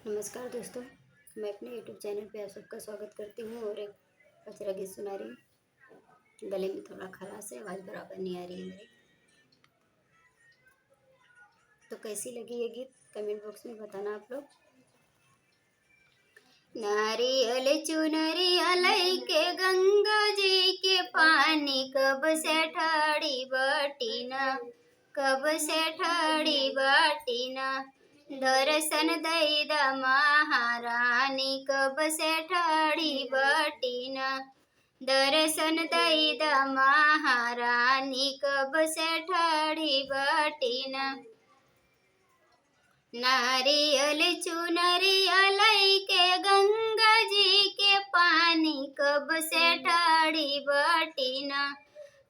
नमस्कार दोस्तों, मैं अपने यूट्यूब चैनल पे आप सबका स्वागत करती हूँ और एक पचरा गीत सुना रही हूँ। गले में थोड़ा खराश है, आवाज़ बराबर नहीं आ रही है मेरी। तो कैसी लगी ये गीत कमेंट बॉक्स में बताना आप लोग। नारियल चुनरिया लैके गंगा जी के पानी कब से ठाड़ी बटीना, कब से ठाड़ी बटीना। दर्शन दैदा महारानी कब से ठाड़ी बटीना, दर्शन दैदा महारानी कब से ठाड़ी बटीना। नारियल चुनरिया लैके गंगा जी के पानी कब से ठाड़ी बटीना,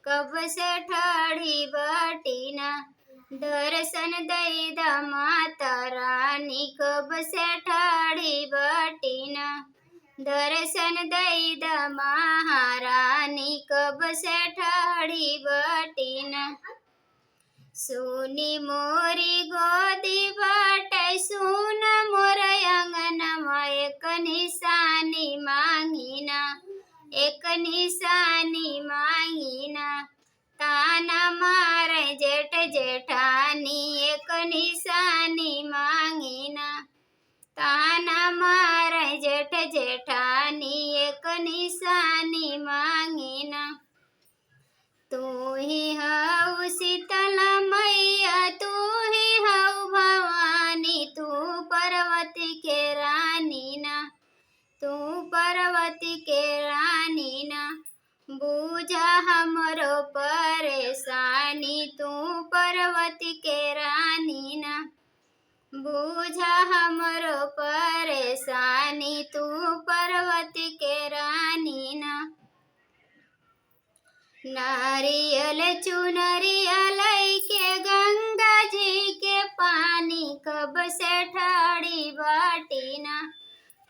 कब से ठाड़ी बटीना। दर्शन दैदा माता रानी कब से ठाड़ी बटीना, दर्शन दैदा महारानी कब से ठाड़ी बटीना। सुनी मोरी गोदी बाटे सुन मोर अंगनमा, एक निशानी मांगिना, एक निशानी मांगिना। ताना मारे जेठ जेठानी, एक निशानी मांगिना। ताना मारे जेठ जेठानी, एक निशानी मांगिना। तू ही हऊ शीतला मैया, तू ही हऊ भवानी, तू पार्वती के रानी ना, तू पार्वती के रानी ना। बूझा हमरो परेशानी, तू पार्वती के रानी ना। बूझा हमरो परेशानी, तू पार्वती के रानी ना। नारियल चुनरिया लैके गंगा जी के पानी कब से ठाड़ी बटीना,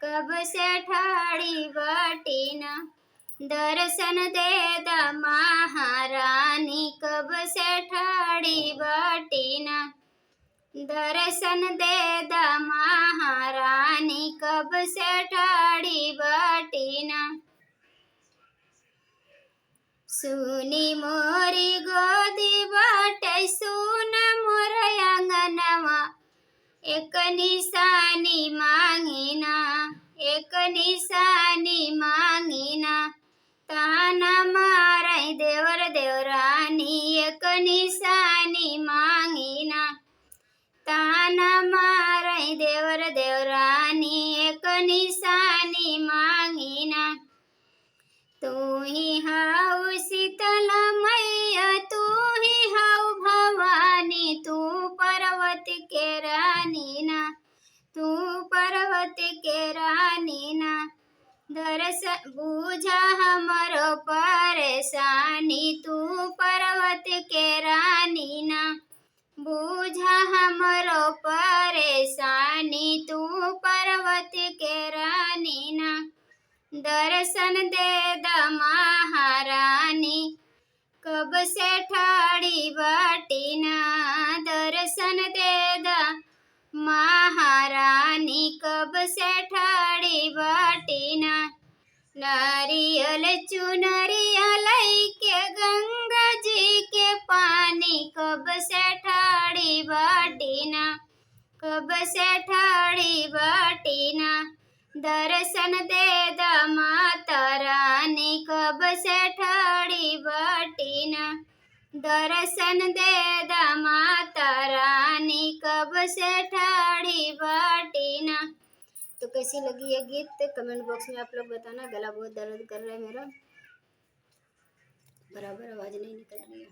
कब से ठाड़ी बटीना। दर्शन देदा महारानी कब से ठाड़ी बटीना, दर्शन देदा महारानी कब से ठाड़ी बटीना। सुनी मोरी गोदी बाटे सुन मोर अंगनवा, एक निशानी मांगिना, एक निशानी मांगिना। ताना मारे देवर देवरानी, एक निशानी मांगिना। ताना मारे देवर देवरानी, एक निशानी मांगिना। तू ही हऊ शीतला मैया, तू ही हऊ भवानी, तू पार्वती के रानी ना, तू पार्वती के रानी ना। दर्शन बूझा हमरो परेशानी, तू पार्वती के रानी ना। बूझा हमरो परेशानी, तू पार्वती के रानी ना। दर्शन देदा महारानी कब से ठाड़ी बटीना, दर्शन देदा महारानी कब से ठाड़ी बटीना। नारियल चुनरिया लैके गंगा जी के पानी कब से ठाड़ी बटीना, कब से ठाड़ी बटीना। दर्शन देदा माता रानी कब से ठाड़ी बटीना, दर्शन देदा माता रानी कब से ठाड़ी बटीना। तो कैसी लगी ये गीत कमेंट बॉक्स में आप लोग बताना। गला बहुत दर्द कर रहा है मेरा, बराबर आवाज़ नहीं निकल रही है।